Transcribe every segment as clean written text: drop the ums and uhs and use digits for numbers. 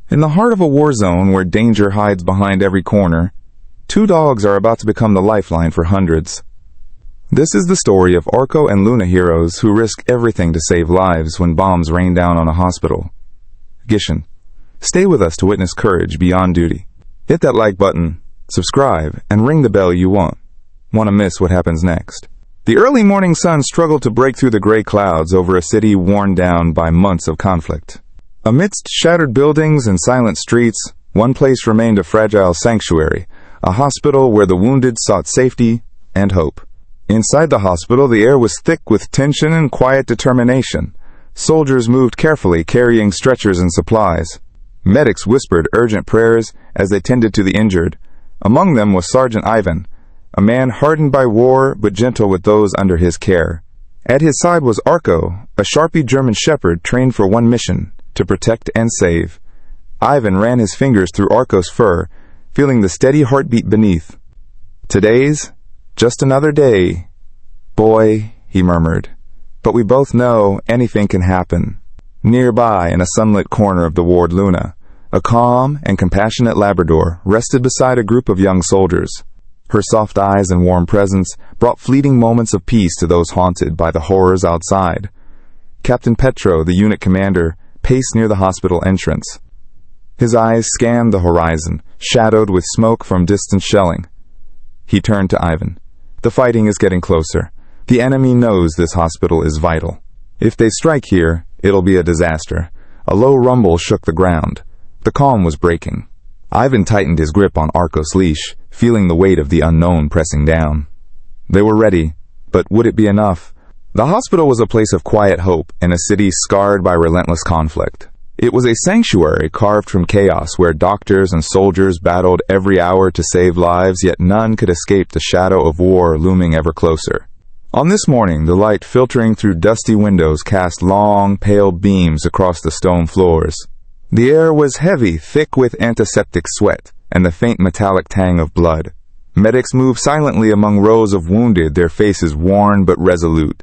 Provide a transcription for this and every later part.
In the heart of a war zone where danger hides behind every corner, two dogs are about to become the lifeline for hundreds. This is the story of Arco and Luna heroes who risk everything to save lives when bombs rain down on a hospital. Gishin, stay with us to witness courage beyond duty. Hit that like button, subscribe, and ring the bell you won't want to miss what happens next. The early morning sun struggled to break through the gray clouds over a city worn down by months of conflict. Amidst shattered buildings and silent streets, one place remained a fragile sanctuary, a hospital where the wounded sought safety and hope. Inside the hospital, the air was thick with tension and quiet determination. Soldiers moved carefully, carrying stretchers and supplies. Medics whispered urgent prayers as they tended to the injured. Among them was Sergeant Ivan, a man hardened by war but gentle with those under his care. At his side was Arco, a Sharpie German shepherd trained for one mission: to protect and save. Ivan ran his fingers through Arco's fur, feeling the steady heartbeat beneath. "Today's just another day, boy," he murmured. "But we both know anything can happen." Nearby, in a sunlit corner of the ward, Luna, a calm and compassionate Labrador, rested beside a group of young soldiers. Her soft eyes and warm presence brought fleeting moments of peace to those haunted by the horrors outside. Captain Petro, the unit commander, paced near the hospital entrance. His eyes scanned the horizon, shadowed with smoke from distant shelling. He turned to Ivan. "The fighting is getting closer. The enemy knows this hospital is vital. If they strike here, it'll be a disaster." A low rumble shook the ground. The calm was breaking. Ivan tightened his grip on Arco's leash, feeling the weight of the unknown pressing down. They were ready, but would it be enough? The hospital was a place of quiet hope in a city scarred by relentless conflict. It was a sanctuary carved from chaos where doctors and soldiers battled every hour to save lives, yet none could escape the shadow of war looming ever closer. On this morning, the light filtering through dusty windows cast long, pale beams across the stone floors. The air was heavy, thick with antiseptic sweat and the faint metallic tang of blood. Medics moved silently among rows of wounded, their faces worn but resolute.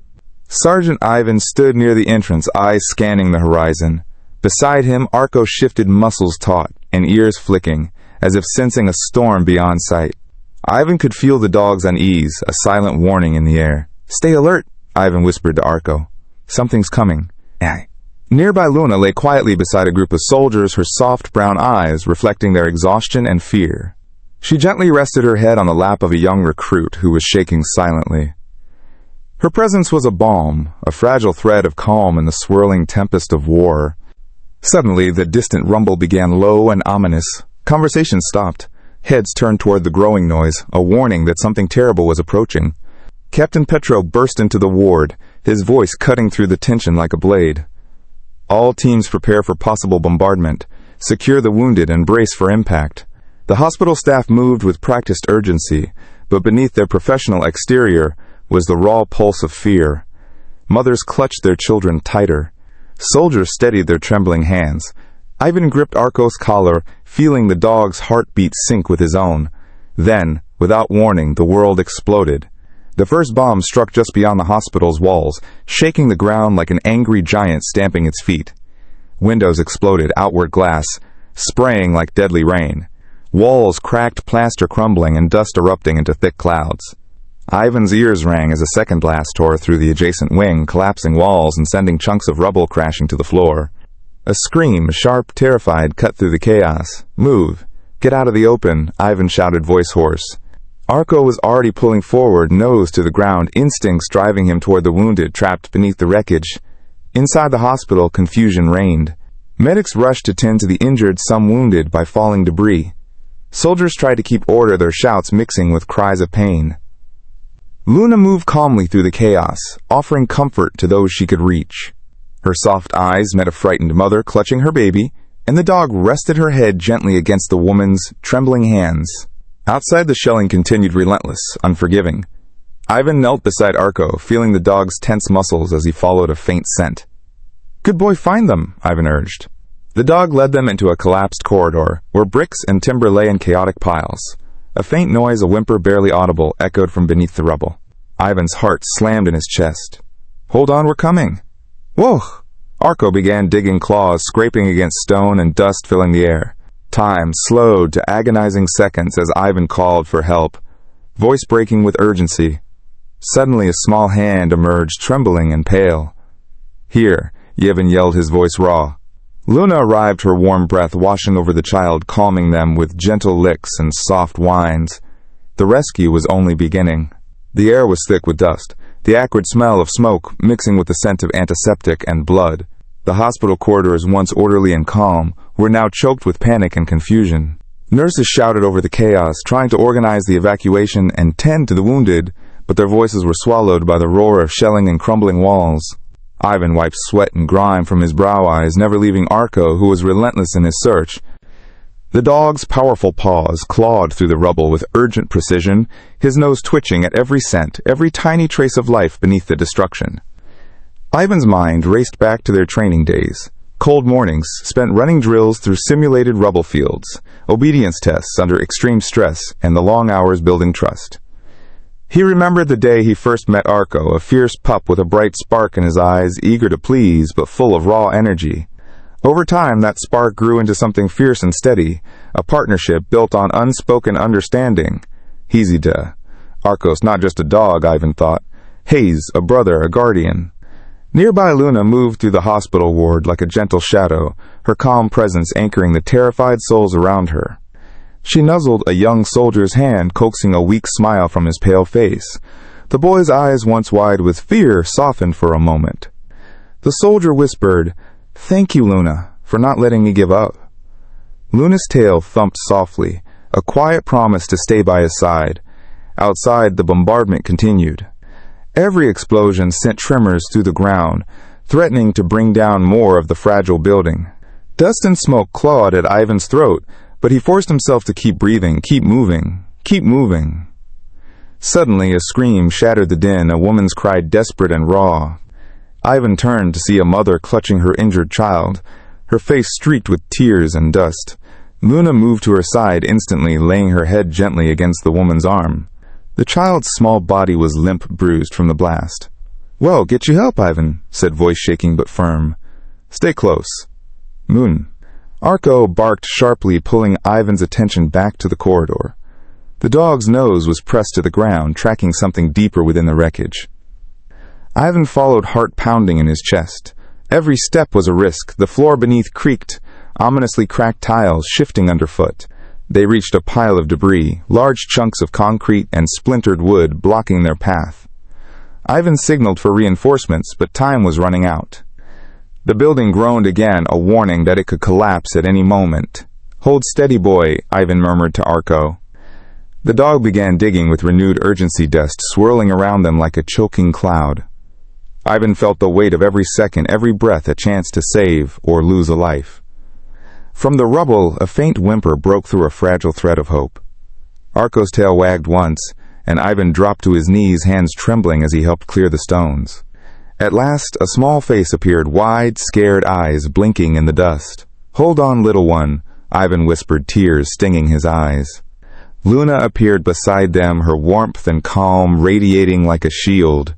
Sergeant Ivan stood near the entrance, eyes scanning the horizon. Beside him, Arco shifted, muscles taut and ears flicking, as if sensing a storm beyond sight. Ivan could feel the dog's unease, a silent warning in the air. "Stay alert," Ivan whispered to Arco. "Something's coming." Nearby, Luna lay quietly beside a group of soldiers, her soft brown eyes reflecting their exhaustion and fear. She gently rested her head on the lap of a young recruit who was shaking silently. Her presence was a balm, a fragile thread of calm in the swirling tempest of war. Suddenly, the distant rumble began, low and ominous. Conversation stopped. Heads turned toward the growing noise, a warning that something terrible was approaching. Captain Petro burst into the ward, his voice cutting through the tension like a blade. "All teams prepare for possible bombardment. Secure the wounded and brace for impact." The hospital staff moved with practiced urgency, but beneath their professional exterior was the raw pulse of fear. Mothers clutched their children tighter. Soldiers steadied their trembling hands. Ivan gripped Arco's collar, feeling the dog's heartbeat sync with his own. Then, without warning, the world exploded. The first bomb struck just beyond the hospital's walls, shaking the ground like an angry giant stamping its feet. Windows exploded, outward glass spraying like deadly rain. Walls cracked, plaster crumbling, and dust erupting into thick clouds. Ivan's ears rang as a second blast tore through the adjacent wing, collapsing walls and sending chunks of rubble crashing to the floor. A scream, sharp, terrified, cut through the chaos. "Move! Get out of the open!" Ivan shouted, voice hoarse. Arco was already pulling forward, nose to the ground, instincts driving him toward the wounded trapped beneath the wreckage. Inside the hospital, confusion reigned. Medics rushed to tend to the injured, some wounded by falling debris. Soldiers tried to keep order, their shouts mixing with cries of pain. Luna moved calmly through the chaos, offering comfort to those she could reach. Her soft eyes met a frightened mother clutching her baby, and the dog rested her head gently against the woman's trembling hands. Outside, the shelling continued, relentless, unforgiving. Ivan knelt beside Arco, feeling the dog's tense muscles as he followed a faint scent. "Good boy, find them," Ivan urged. The dog led them into a collapsed corridor, where bricks and timber lay in chaotic piles. A faint noise, a whimper barely audible, echoed from beneath the rubble. Ivan's heart slammed in his chest. "Hold on, we're coming." "Whoa!" Arko began digging, claws scraping against stone and dust filling the air. Time slowed to agonizing seconds as Ivan called for help, voice breaking with urgency. Suddenly a small hand emerged, trembling and pale. "Here," Yevon yelled, his voice raw. Luna arrived, her warm breath washing over the child, calming them with gentle licks and soft whines. The rescue was only beginning. The air was thick with dust, the acrid smell of smoke mixing with the scent of antiseptic and blood. The hospital corridors, once orderly and calm, were now choked with panic and confusion. Nurses shouted over the chaos, trying to organize the evacuation and tend to the wounded, but their voices were swallowed by the roar of shelling and crumbling walls. Ivan wiped sweat and grime from his brow eyes, never leaving Arko, who was relentless in his search. The dog's powerful paws clawed through the rubble with urgent precision, his nose twitching at every scent, every tiny trace of life beneath the destruction. Ivan's mind raced back to their training days. Cold mornings spent running drills through simulated rubble fields, obedience tests under extreme stress, and the long hours building trust. He remembered the day he first met Arko, a fierce pup with a bright spark in his eyes, eager to please but full of raw energy. Over time, that spark grew into something fierce and steady, a partnership built on unspoken understanding. Easy to. Arko's not just a dog, Ivan thought. Hayes, a brother, a guardian. Nearby, Luna moved through the hospital ward like a gentle shadow, her calm presence anchoring the terrified souls around her. She nuzzled a young soldier's hand, coaxing a weak smile from his pale face. The boy's eyes, once wide with fear, softened for a moment. The soldier whispered, "Thank you, Luna, for not letting me give up." Luna's tail thumped softly, a quiet promise to stay by his side. Outside, the bombardment continued. Every explosion sent tremors through the ground, threatening to bring down more of the fragile building. Dust and smoke clawed at Ivan's throat, but he forced himself to keep breathing, keep moving, keep moving. Suddenly, a scream shattered the din, a woman's cry, desperate and raw. Ivan turned to see a mother clutching her injured child, her face streaked with tears and dust. Luna moved to her side instantly, laying her head gently against the woman's arm. The child's small body was limp, bruised from the blast. "Well, get you help, Ivan," said, voice shaking but firm. "Stay close." "Moon." Arko barked sharply, pulling Ivan's attention back to the corridor. The dog's nose was pressed to the ground, tracking something deeper within the wreckage. Ivan followed, heart pounding in his chest. Every step was a risk. The floor beneath creaked, ominously cracked tiles shifting underfoot. They reached a pile of debris, large chunks of concrete and splintered wood blocking their path. Ivan signaled for reinforcements, but time was running out. The building groaned again, a warning that it could collapse at any moment. "Hold steady, boy," Ivan murmured to Arko. The dog began digging with renewed urgency, dust swirling around them like a choking cloud. Ivan felt the weight of every second, every breath a chance to save or lose a life. From the rubble, a faint whimper broke through a fragile thread of hope. Arko's tail wagged once, and Ivan dropped to his knees, hands trembling as he helped clear the stones. At last, a small face appeared, wide, scared eyes blinking in the dust. "Hold on, little one," Ivan whispered, tears stinging his eyes. Luna appeared beside them, her warmth and calm radiating like a shield.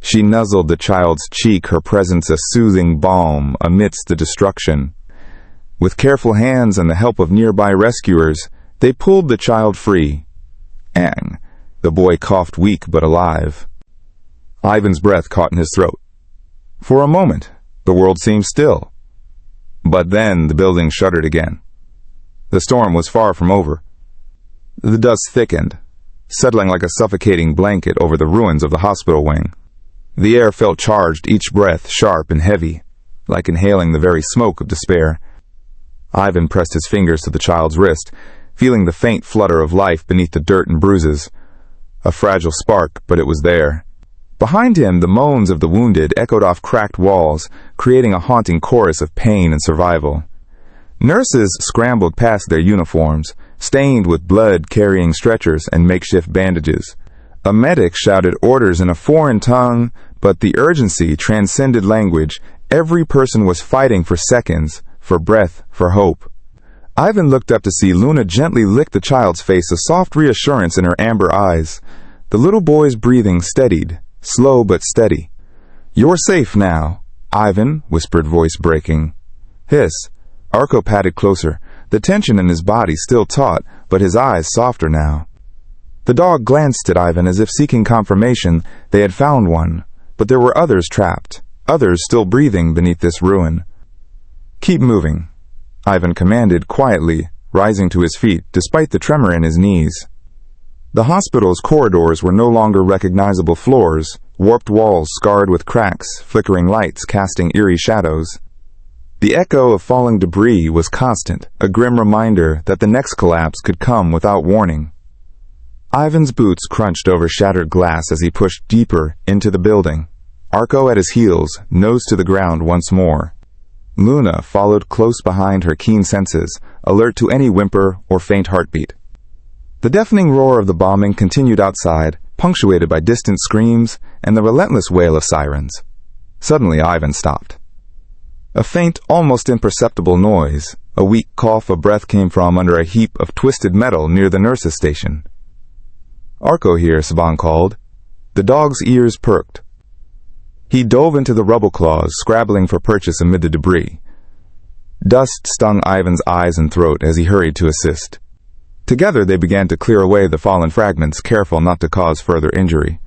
She nuzzled the child's cheek, her presence a soothing balm amidst the destruction. With careful hands and the help of nearby rescuers, they pulled the child free. "Ang." The boy coughed, weak but alive. Ivan's breath caught in his throat. For a moment, the world seemed still. But then the building shuddered again. The storm was far from over. The dust thickened, settling like a suffocating blanket over the ruins of the hospital wing. The air felt charged, each breath sharp and heavy, like inhaling the very smoke of despair. Ivan pressed his fingers to the child's wrist, feeling the faint flutter of life beneath the dirt and bruises. A fragile spark, but it was there. Behind him, the moans of the wounded echoed off cracked walls, creating a haunting chorus of pain and survival. Nurses scrambled past their uniforms, stained with blood, carrying stretchers and makeshift bandages. A medic shouted orders in a foreign tongue, but the urgency transcended language. Every person was fighting for seconds, for breath, for hope. Ivan looked up to see Luna gently lick the child's face, a soft reassurance in her amber eyes. The little boy's breathing steadied, slow but steady. "You're safe now," "Ivan," whispered voice breaking. "Hiss." Arko patted closer, the tension in his body still taut, but his eyes softer now. The dog glanced at Ivan as if seeking confirmation they had found one, but there were others trapped, others still breathing beneath this ruin. "Keep moving," Ivan commanded quietly, rising to his feet despite the tremor in his knees. The hospital's corridors were no longer recognizable floors, warped walls scarred with cracks, flickering lights casting eerie shadows. The echo of falling debris was constant, a grim reminder that the next collapse could come without warning. Ivan's boots crunched over shattered glass as he pushed deeper into the building. Arko at his heels, nose to the ground once more. Luna followed close behind, her keen senses, alert to any whimper or faint heartbeat. The deafening roar of the bombing continued outside, punctuated by distant screams and the relentless wail of sirens. Suddenly Ivan stopped. A faint, almost imperceptible noise, a weak cough of breath came from under a heap of twisted metal near the nurse's station. "Arko here," Saban called. The dog's ears perked. He dove into the rubble claws, scrabbling for purchase amid the debris. Dust stung Ivan's eyes and throat as he hurried to assist. Together they began to clear away the fallen fragments, careful not to cause further injury.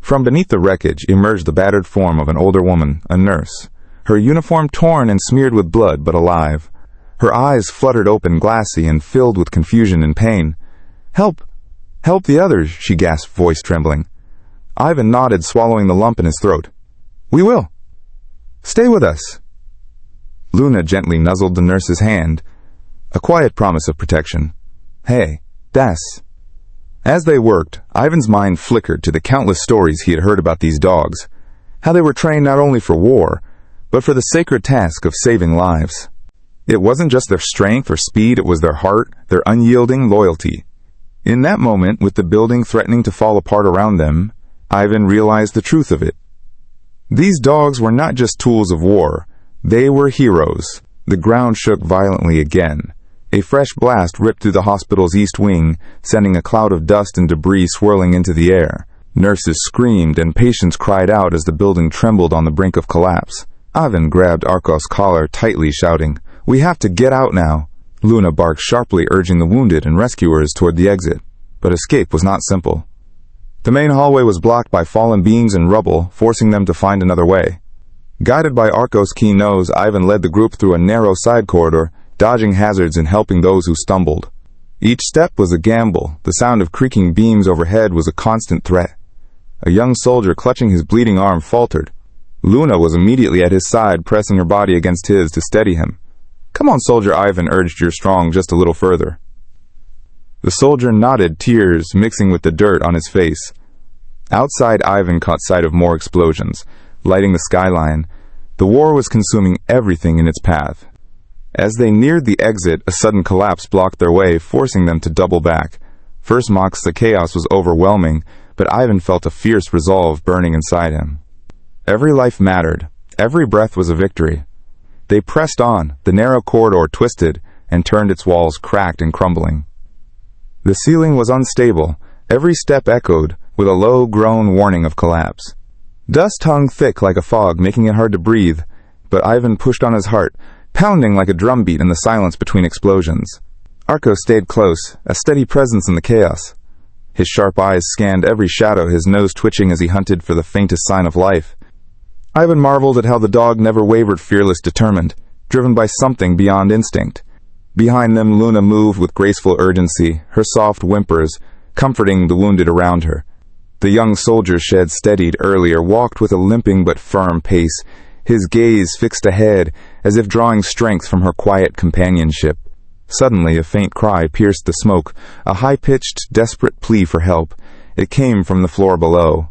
From beneath the wreckage emerged the battered form of an older woman, a nurse, her uniform torn and smeared with blood but alive. Her eyes fluttered open, glassy and filled with confusion and pain. "Help! Help the others," she gasped, voice trembling. Ivan nodded, swallowing the lump in his throat. "We will. Stay with us." Luna gently nuzzled the nurse's hand, a quiet promise of protection. "Hey, das." As they worked, Ivan's mind flickered to the countless stories he had heard about these dogs, how they were trained not only for war, but for the sacred task of saving lives. It wasn't just their strength or speed, it was their heart, their unyielding loyalty. In that moment, with the building threatening to fall apart around them, Ivan realized the truth of it. These dogs were not just tools of war, they were heroes. The ground shook violently again. A fresh blast ripped through the hospital's east wing, sending a cloud of dust and debris swirling into the air. Nurses screamed and patients cried out as the building trembled on the brink of collapse. Ivan grabbed Arko's collar tightly, shouting, "We have to get out now." Luna barked sharply, urging the wounded and rescuers toward the exit. But escape was not simple. The main hallway was blocked by fallen beams and rubble, forcing them to find another way. Guided by Arko's keen nose, Ivan led the group through a narrow side corridor, dodging hazards and helping those who stumbled. Each step was a gamble. The sound of creaking beams overhead was a constant threat. A young soldier clutching his bleeding arm faltered. Luna was immediately at his side, pressing her body against his to steady him. "Come on, soldier," Ivan urged. "You're strong, just a little further." The soldier nodded, tears mixing with the dirt on his face. Outside, Ivan caught sight of more explosions, lighting the skyline. The war was consuming everything in its path. As they neared the exit, a sudden collapse blocked their way, forcing them to double back. First Mox, the chaos was overwhelming, but Ivan felt a fierce resolve burning inside him. Every life mattered. Every breath was a victory. They pressed on. The narrow corridor twisted and turned, its walls cracked and crumbling. The ceiling was unstable. Every step echoed with a low groan warning of collapse. Dust hung thick like a fog, making it hard to breathe, but Ivan pushed on his heart, pounding like a drumbeat in the silence between explosions. Arko stayed close, a steady presence in the chaos. His sharp eyes scanned every shadow, his nose twitching as he hunted for the faintest sign of life. Ivan marveled at how the dog never wavered, fearless, determined, driven by something beyond instinct. Behind them, Luna moved with graceful urgency, her soft whimpers comforting the wounded around her. The young soldier shed steadied earlier, walked with a limping but firm pace, his gaze fixed ahead as if drawing strength from her quiet companionship. Suddenly, a faint cry pierced the smoke, a high-pitched, desperate plea for help. It came from the floor below.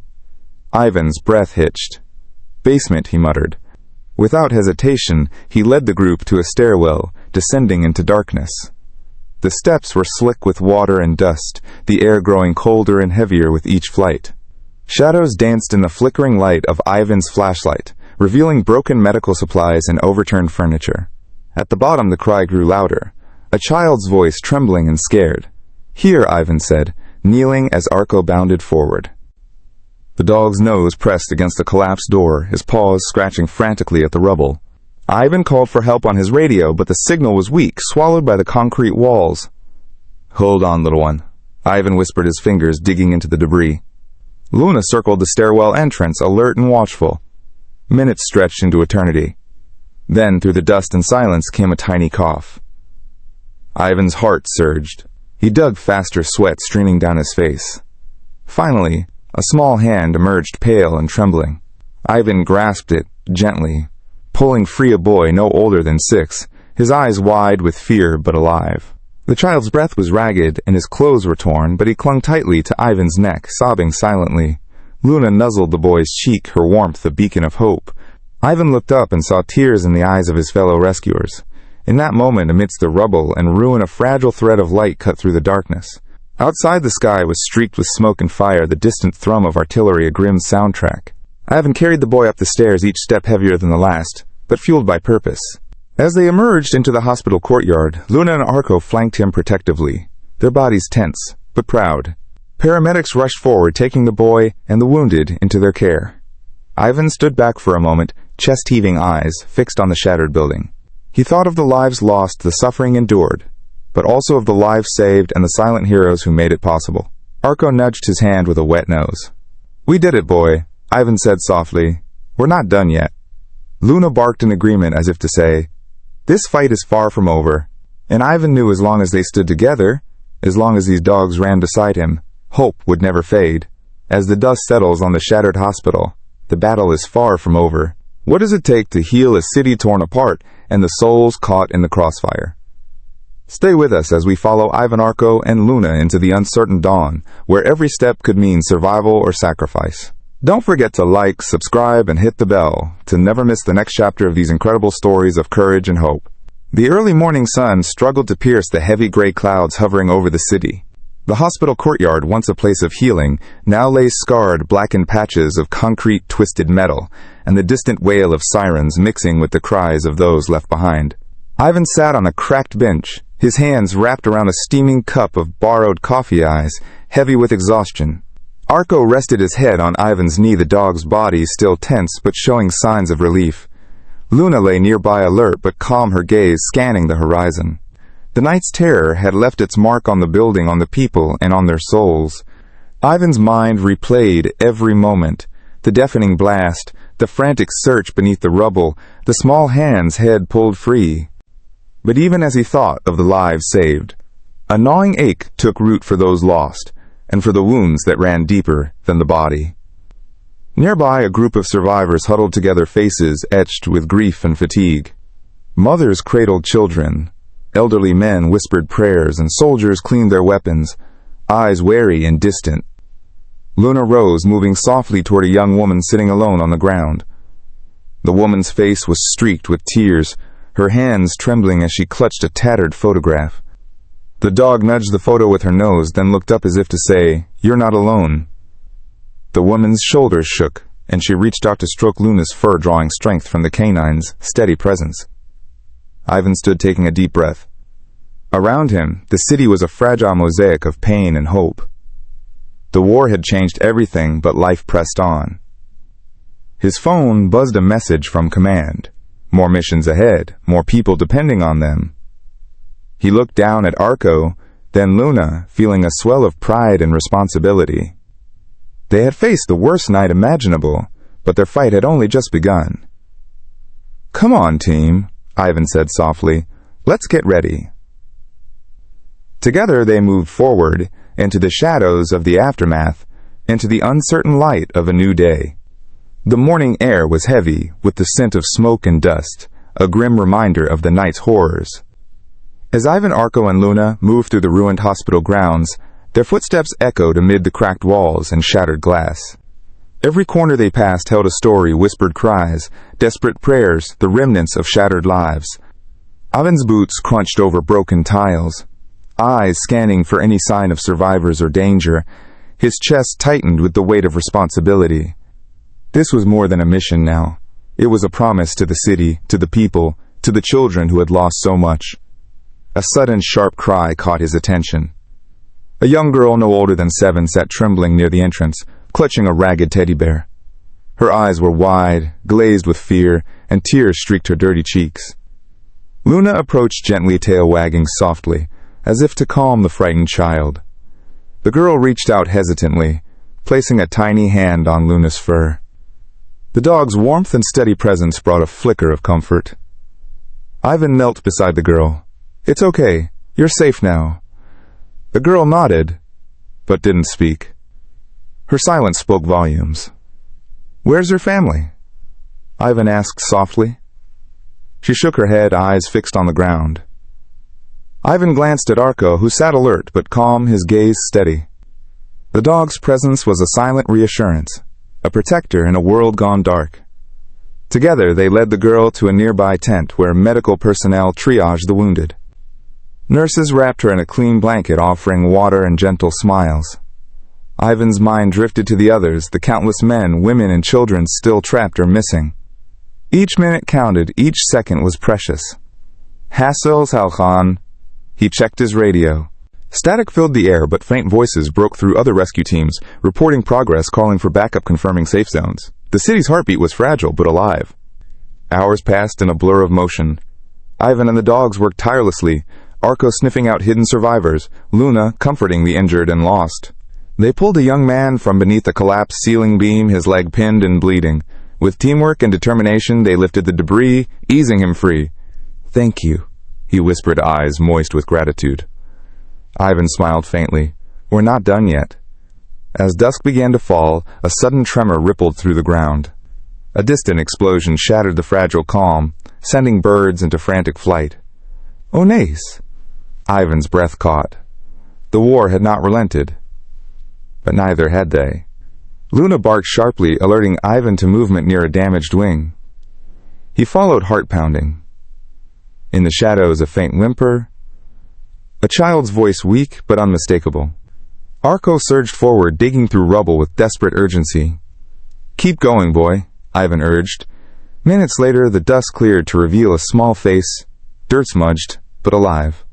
Ivan's breath hitched. "Basement," he muttered. Without hesitation, he led the group to a stairwell, descending into darkness. The steps were slick with water and dust, the air growing colder and heavier with each flight. Shadows danced in the flickering light of Ivan's flashlight, revealing broken medical supplies and overturned furniture. At the bottom, the cry grew louder, a child's voice trembling and scared. "Here," Ivan said, kneeling as Arko bounded forward. The dog's nose pressed against the collapsed door, his paws scratching frantically at the rubble. Ivan called for help on his radio, but the signal was weak, swallowed by the concrete walls. "Hold on, little one," Ivan whispered, his fingers digging into the debris. Luna circled the stairwell entrance, alert and watchful. Minutes stretched into eternity. Then, through the dust and silence, came a tiny cough. Ivan's heart surged. He dug faster, sweat streaming down his face. Finally, a small hand emerged, pale and trembling. Ivan grasped it, gently, pulling free a boy no older than 6, his eyes wide with fear but alive. The child's breath was ragged and his clothes were torn, but he clung tightly to Ivan's neck, sobbing silently. Luna nuzzled the boy's cheek, her warmth a beacon of hope. Ivan looked up and saw tears in the eyes of his fellow rescuers. In that moment, amidst the rubble and ruin, a fragile thread of light cut through the darkness. Outside, the sky was streaked with smoke and fire, the distant thrum of artillery a grim soundtrack. Ivan carried the boy up the stairs, each step heavier than the last, but fueled by purpose. As they emerged into the hospital courtyard, Luna and Arko flanked him protectively, their bodies tense, but proud. Paramedics rushed forward, taking the boy and the wounded into their care. Ivan stood back for a moment, chest-heaving eyes fixed on the shattered building. He thought of the lives lost, the suffering endured, but also of the lives saved and the silent heroes who made it possible. Arko nudged his hand with a wet nose. "We did it, boy," Ivan said softly. "We're not done yet." Luna barked in agreement, as if to say, "This fight is far from over." And Ivan knew as long as they stood together, as long as these dogs ran beside him, hope would never fade. As the dust settles on the shattered hospital, the battle is far from over. What does it take to heal a city torn apart and the souls caught in the crossfire? Stay with us as we follow Ivan, Arko, and Luna into the uncertain dawn, where every step could mean survival or sacrifice. Don't forget to like, subscribe, and hit the bell to never miss the next chapter of these incredible stories of courage and hope. The early morning sun struggled to pierce the heavy gray clouds hovering over the city. The hospital courtyard, once a place of healing, now lay scarred, blackened patches of concrete twisted metal, and the distant wail of sirens mixing with the cries of those left behind. Ivan sat on a cracked bench, his hands wrapped around a steaming cup of borrowed coffee ice, heavy with exhaustion. Arko rested his head on Ivan's knee, the dog's body still tense but showing signs of relief. Luna lay nearby, alert but calm, her gaze scanning the horizon. The night's terror had left its mark on the building, on the people, and on their souls. Ivan's mind replayed every moment, the deafening blast, the frantic search beneath the rubble, the small hand's head pulled free. But even as he thought of the lives saved, a gnawing ache took root for those lost, and for the wounds that ran deeper than the body. Nearby, a group of survivors huddled together, faces etched with grief and fatigue. Mothers cradled children, elderly men whispered prayers, and soldiers cleaned their weapons, eyes wary and distant. Luna rose, moving softly toward a young woman sitting alone on the ground. The woman's face was streaked with tears, her hands trembling as she clutched a tattered photograph. The dog nudged the photo with her nose, then looked up as if to say, "You're not alone." The woman's shoulders shook, and she reached out to stroke Luna's fur, drawing strength from the canine's steady presence. Ivan stood, taking a deep breath. Around him, the city was a fragile mosaic of pain and hope. The war had changed everything, but life pressed on. His phone buzzed a message from command. More missions ahead, more people depending on them. He looked down at Arko, then Luna, feeling a swell of pride and responsibility. They had faced the worst night imaginable, but their fight had only just begun. "Come on, team," Ivan said softly. "Let's get ready." Together they moved forward, into the shadows of the aftermath, into the uncertain light of a new day. The morning air was heavy, with the scent of smoke and dust, a grim reminder of the night's horrors. As Ivan, Arko, and Luna moved through the ruined hospital grounds, their footsteps echoed amid the cracked walls and shattered glass. Every corner they passed held a story, whispered cries, desperate prayers, the remnants of shattered lives. Ivan's boots crunched over broken tiles, eyes scanning for any sign of survivors or danger. His chest tightened with the weight of responsibility. This was more than a mission now. It was a promise to the city, to the people, to the children who had lost so much. A sudden sharp cry caught his attention. A young girl no older than 7 sat trembling near the entrance, clutching a ragged teddy bear. Her eyes were wide, glazed with fear, and tears streaked her dirty cheeks. Luna approached gently, tail wagging softly, as if to calm the frightened child. The girl reached out hesitantly, placing a tiny hand on Luna's fur. The dog's warmth and steady presence brought a flicker of comfort. Ivan knelt beside the girl. "It's okay. You're safe now." The girl nodded, but didn't speak. Her silence spoke volumes. "Where's your family?" Ivan asked softly. She shook her head, eyes fixed on the ground. Ivan glanced at Arko, who sat alert but calm, his gaze steady. The dog's presence was a silent reassurance, a protector in a world gone dark. Together, they led the girl to a nearby tent where medical personnel triaged the wounded. Nurses wrapped her in a clean blanket, offering water and gentle smiles. Ivan's mind drifted to the others, the countless men, women, and children still trapped or missing. Each minute counted, each second was precious. "Hassels Halkhan." He checked his radio. Static filled the air, but faint voices broke through other rescue teams, reporting progress, calling for backup, confirming safe zones. The city's heartbeat was fragile, but alive. Hours passed in a blur of motion. Ivan and the dogs worked tirelessly, Arko sniffing out hidden survivors, Luna comforting the injured and lost. They pulled a young man from beneath a collapsed ceiling beam, his leg pinned and bleeding. With teamwork and determination, they lifted the debris, easing him free. "Thank you," he whispered, eyes moist with gratitude. Ivan smiled faintly. "We're not done yet." As dusk began to fall, a sudden tremor rippled through the ground. A distant explosion shattered the fragile calm, sending birds into frantic flight. "Oh, Nace!" Ivan's breath caught. The war had not relented. But neither had they. Luna barked sharply, alerting Ivan to movement near a damaged wing. He followed, heart pounding. In the shadows, a faint whimper, a child's voice weak but unmistakable. Arko surged forward, digging through rubble with desperate urgency. "Keep going, boy," Ivan urged. Minutes later, the dust cleared to reveal a small face, dirt-smudged, but alive.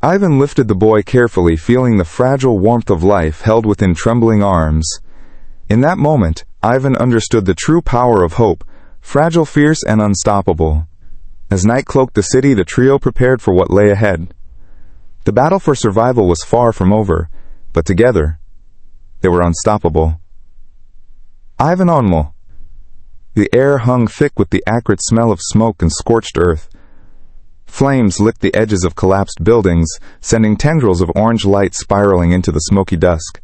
Ivan lifted the boy carefully, feeling the fragile warmth of life held within trembling arms. In that moment, Ivan understood the true power of hope, fragile, fierce, and unstoppable. As night cloaked the city, the trio prepared for what lay ahead. The battle for survival was far from over, but together, they were unstoppable. Ivan Onmo. The air hung thick with the acrid smell of smoke and scorched earth. Flames licked the edges of collapsed buildings, sending tendrils of orange light spiraling into the smoky dusk.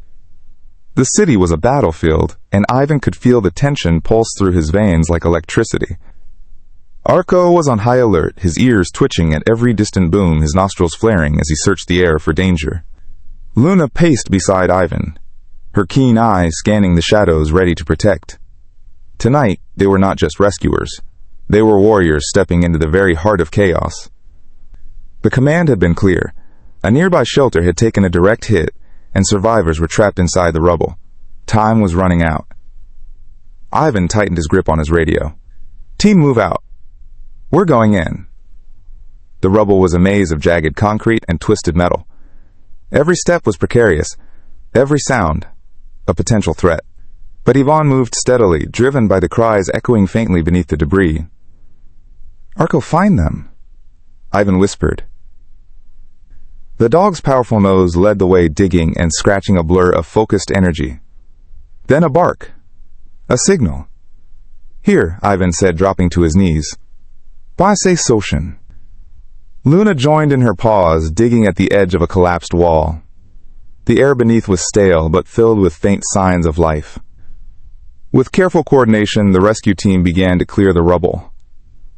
The city was a battlefield, and Ivan could feel the tension pulse through his veins like electricity. Arko was on high alert, his ears twitching at every distant boom, his nostrils flaring as he searched the air for danger. Luna paced beside Ivan, her keen eyes scanning the shadows, ready to protect. Tonight, they were not just rescuers. They were warriors stepping into the very heart of chaos. The command had been clear. A nearby shelter had taken a direct hit, and survivors were trapped inside the rubble. Time was running out. Ivan tightened his grip on his radio. "Team, move out. We're going in." The rubble was a maze of jagged concrete and twisted metal. Every step was precarious, every sound a potential threat. But Yvonne moved steadily, driven by the cries echoing faintly beneath the debris. "Arko, find them," Ivan whispered. The dog's powerful nose led the way, digging and scratching, a blur of focused energy. Then a bark. A signal. "Here," Ivan said, dropping to his knees. "Passe Soshin." Luna joined in her paws, digging at the edge of a collapsed wall. The air beneath was stale, but filled with faint signs of life. With careful coordination, the rescue team began to clear the rubble.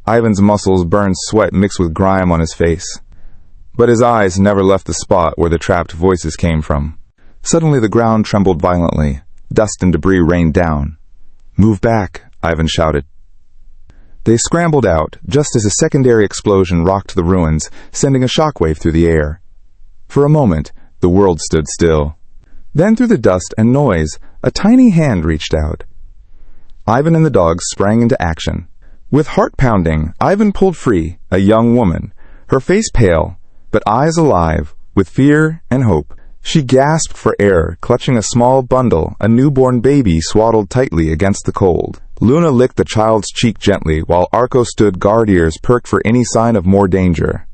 Ivan's muscles burned sweat mixed with grime on his face. But his eyes never left the spot where the trapped voices came from. Suddenly the ground trembled violently. Dust and debris rained down. "Move back," Ivan shouted. They scrambled out, just as a secondary explosion rocked the ruins, sending a shockwave through the air. For a moment, the world stood still. Then through the dust and noise, a tiny hand reached out. Ivan and the dogs sprang into action. With heart pounding, Ivan pulled free a young woman, her face pale, but eyes alive with fear and hope. She gasped for air, clutching a small bundle, a newborn baby swaddled tightly against the cold. Luna licked the child's cheek gently, while Arko stood guard ears perked for any sign of more danger.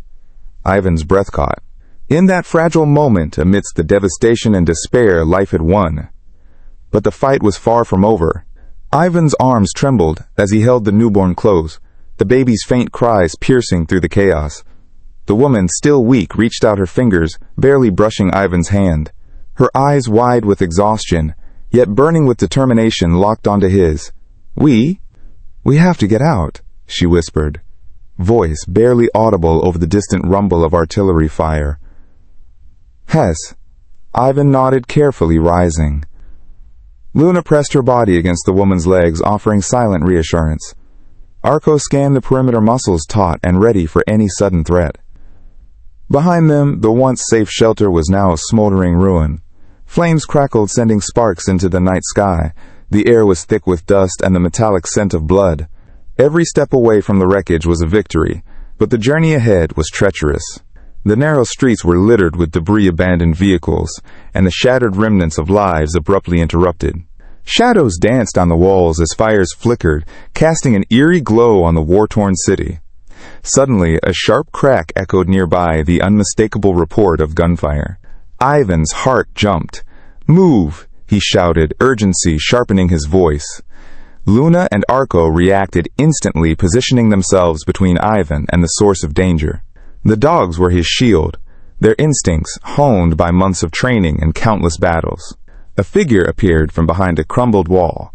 Ivan's breath caught. In that fragile moment, amidst the devastation and despair, life had won. But the fight was far from over. Ivan's arms trembled as he held the newborn close, the baby's faint cries piercing through the chaos. The woman, still weak, reached out her fingers, barely brushing Ivan's hand. Her eyes wide with exhaustion, yet burning with determination, locked onto his. We have to get out," she whispered, voice barely audible over the distant rumble of artillery fire. "Hess." Ivan nodded carefully, rising. Luna pressed her body against the woman's legs, offering silent reassurance. Arko scanned the perimeter, muscles taut and ready for any sudden threat. Behind them, the once safe shelter was now a smoldering ruin. Flames crackled, sending sparks into the night sky. The air was thick with dust and the metallic scent of blood. Every step away from the wreckage was a victory, but the journey ahead was treacherous. The narrow streets were littered with debris, abandoned vehicles, and the shattered remnants of lives abruptly interrupted. Shadows danced on the walls as fires flickered, casting an eerie glow on the war-torn city. Suddenly, a sharp crack echoed nearby, the unmistakable report of gunfire. Ivan's heart jumped. "Move!" he shouted, urgency sharpening his voice. Luna and Arko reacted instantly, positioning themselves between Ivan and the source of danger. The dogs were his shield, their instincts honed by months of training and countless battles. A figure appeared from behind a crumbled wall.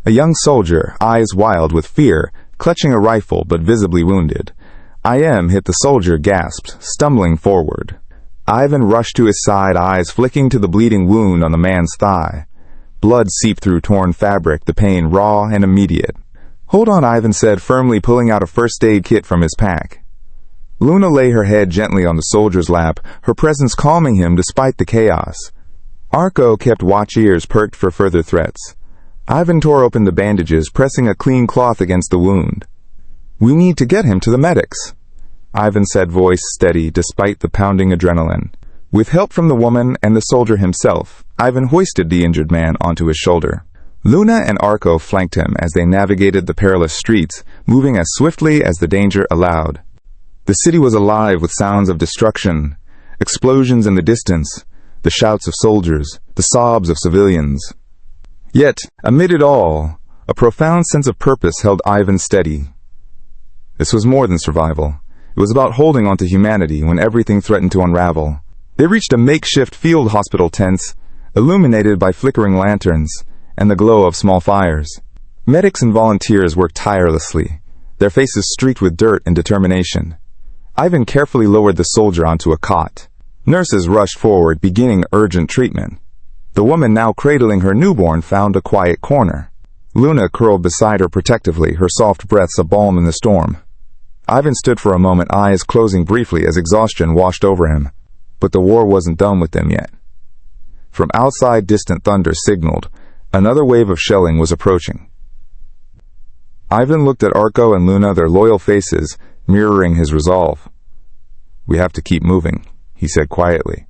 A young soldier, eyes wild with fear, clutching a rifle but visibly wounded. "I hit the soldier," gasped, stumbling forward. Ivan rushed to his side, eyes flicking to the bleeding wound on the man's thigh. Blood seeped through torn fabric, the pain raw and immediate. "Hold on," Ivan said, firmly pulling out a first aid kit from his pack. Luna lay her head gently on the soldier's lap, her presence calming him despite the chaos. Arko kept watch ears perked for further threats. Ivan tore open the bandages, pressing a clean cloth against the wound. "We need to get him to the medics," Ivan said, voice steady despite the pounding adrenaline. With help from the woman and the soldier himself, Ivan hoisted the injured man onto his shoulder. Luna and Arko flanked him as they navigated the perilous streets, moving as swiftly as the danger allowed. The city was alive with sounds of destruction, explosions in the distance, the shouts of soldiers, the sobs of civilians. Yet, amid it all, a profound sense of purpose held Ivan steady. This was more than survival. It was about holding on to humanity when everything threatened to unravel. They reached a makeshift field hospital tents, illuminated by flickering lanterns and the glow of small fires. Medics and volunteers worked tirelessly, their faces streaked with dirt and determination. Ivan carefully lowered the soldier onto a cot. Nurses rushed forward, beginning urgent treatment. The woman, now cradling her newborn, found a quiet corner. Luna curled beside her protectively, her soft breaths a balm in the storm. Ivan stood for a moment, eyes closing briefly as exhaustion washed over him. But the war wasn't done with them yet. From outside, distant thunder signaled another wave of shelling was approaching. Ivan looked at Arko and Luna, their loyal faces mirroring his resolve. "We have to keep moving," he said quietly,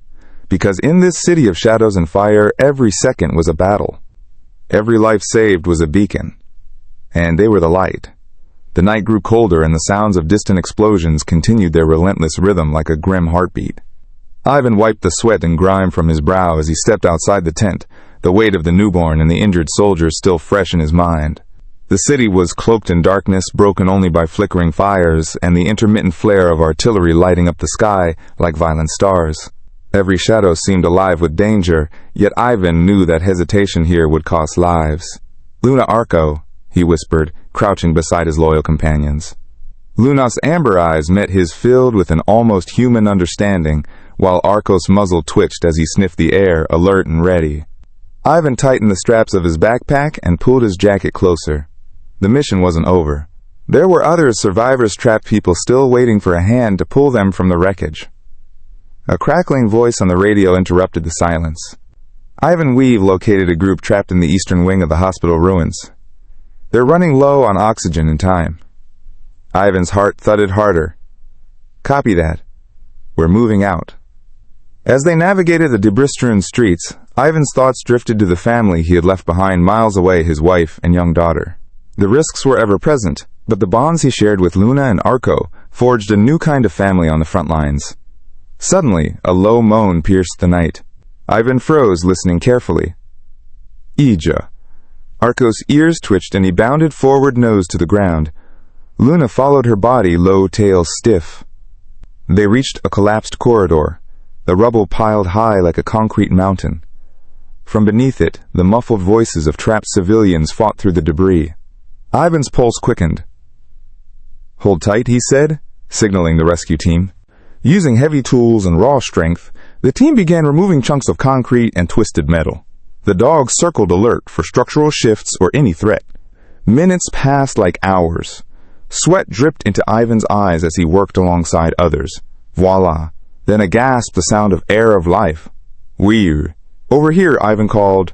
because in this city of shadows and fire, every second was a battle. Every life saved was a beacon, and they were the light. The night grew colder, and the sounds of distant explosions continued their relentless rhythm like a grim heartbeat. Ivan wiped the sweat and grime from his brow as he stepped outside the tent, the weight of the newborn and the injured soldier still fresh in his mind. The city was cloaked in darkness, broken only by flickering fires and the intermittent flare of artillery lighting up the sky like violent stars. Every shadow seemed alive with danger, yet Ivan knew that hesitation here would cost lives. "Luna, Arko," he whispered, crouching beside his loyal companions. Luna's amber eyes met his, filled with an almost human understanding, while Arko's muzzle twitched as he sniffed the air, alert and ready. Ivan tightened the straps of his backpack and pulled his jacket closer. The mission wasn't over. There were other survivors, trapped people still waiting for a hand to pull them from the wreckage. A crackling voice on the radio interrupted the silence. Ivan Weave located a group trapped in the eastern wing of the hospital ruins. "They're running low on oxygen and time." Ivan's heart thudded harder. "Copy that. We're moving out." As they navigated the debris-strewn streets, Ivan's thoughts drifted to the family he had left behind miles away, his wife and young daughter. The risks were ever present, but the bonds he shared with Luna and Arko forged a new kind of family on the front lines. Suddenly, a low moan pierced the night. Ivan froze, listening carefully. Ija. Arko's ears twitched and he bounded forward, nose to the ground. Luna followed her body, low tail stiff. They reached a collapsed corridor, the rubble piled high like a concrete mountain. From beneath it, the muffled voices of trapped civilians fought through the debris. Ivan's pulse quickened. "Hold tight," he said, signaling the rescue team. Using heavy tools and raw strength, the team began removing chunks of concrete and twisted metal. The dogs circled alert for structural shifts or any threat. Minutes passed like hours. Sweat dripped into Ivan's eyes as he worked alongside others. Voila! Then a gasp, the sound of air of life. "Weird." "Over here," Ivan called.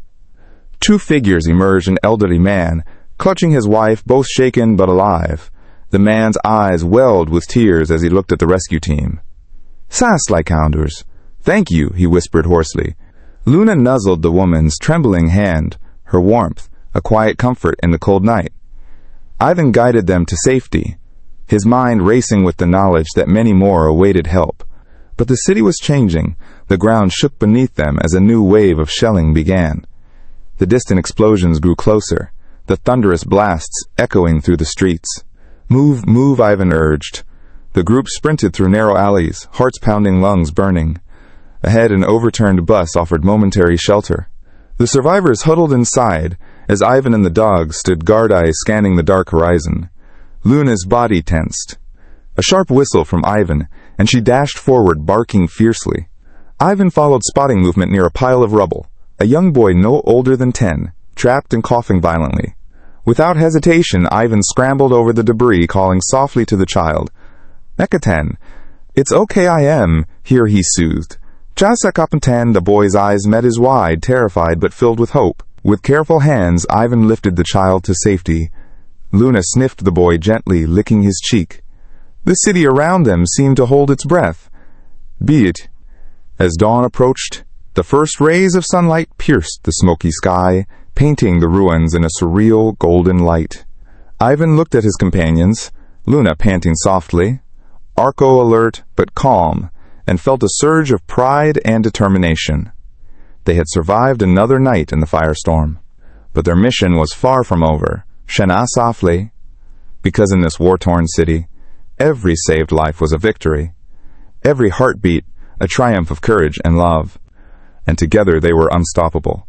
Two figures emerged, an elderly man, clutching his wife, both shaken but alive. The man's eyes welled with tears as he looked at the rescue team. "Sass like hounders." "Thank you," he whispered hoarsely. Luna nuzzled the woman's trembling hand, her warmth, a quiet comfort in the cold night. Ivan guided them to safety, his mind racing with the knowledge that many more awaited help. But the city was changing. The ground shook beneath them as a new wave of shelling began. The distant explosions grew closer, the thunderous blasts echoing through the streets. "Move, move," Ivan urged. The group sprinted through narrow alleys, hearts pounding, lungs burning. Ahead, an overturned bus offered momentary shelter. The survivors huddled inside as Ivan and the dogs stood guard-eyes scanning the dark horizon. Luna's body tensed. A sharp whistle from Ivan, and she dashed forward, barking fiercely. Ivan followed spotting movement near a pile of rubble, a young boy no older than 10, trapped and coughing violently. Without hesitation, Ivan scrambled over the debris, calling softly to the child. "Mekatan." "It's okay, I am," here he soothed. "Chasakapantan." The boy's eyes met his wide, terrified but filled with hope. With careful hands, Ivan lifted the child to safety. Luna sniffed the boy gently, licking his cheek. The city around them seemed to hold its breath. Be it. As dawn approached, the first rays of sunlight pierced the smoky sky, painting the ruins in a surreal golden light. Ivan looked at his companions, Luna panting softly, Arko alert but calm, and felt a surge of pride and determination. They had survived another night in the firestorm, but their mission was far from over. Shana softly, because in this war-torn city, every saved life was a victory, every heartbeat a triumph of courage and love, and together they were unstoppable.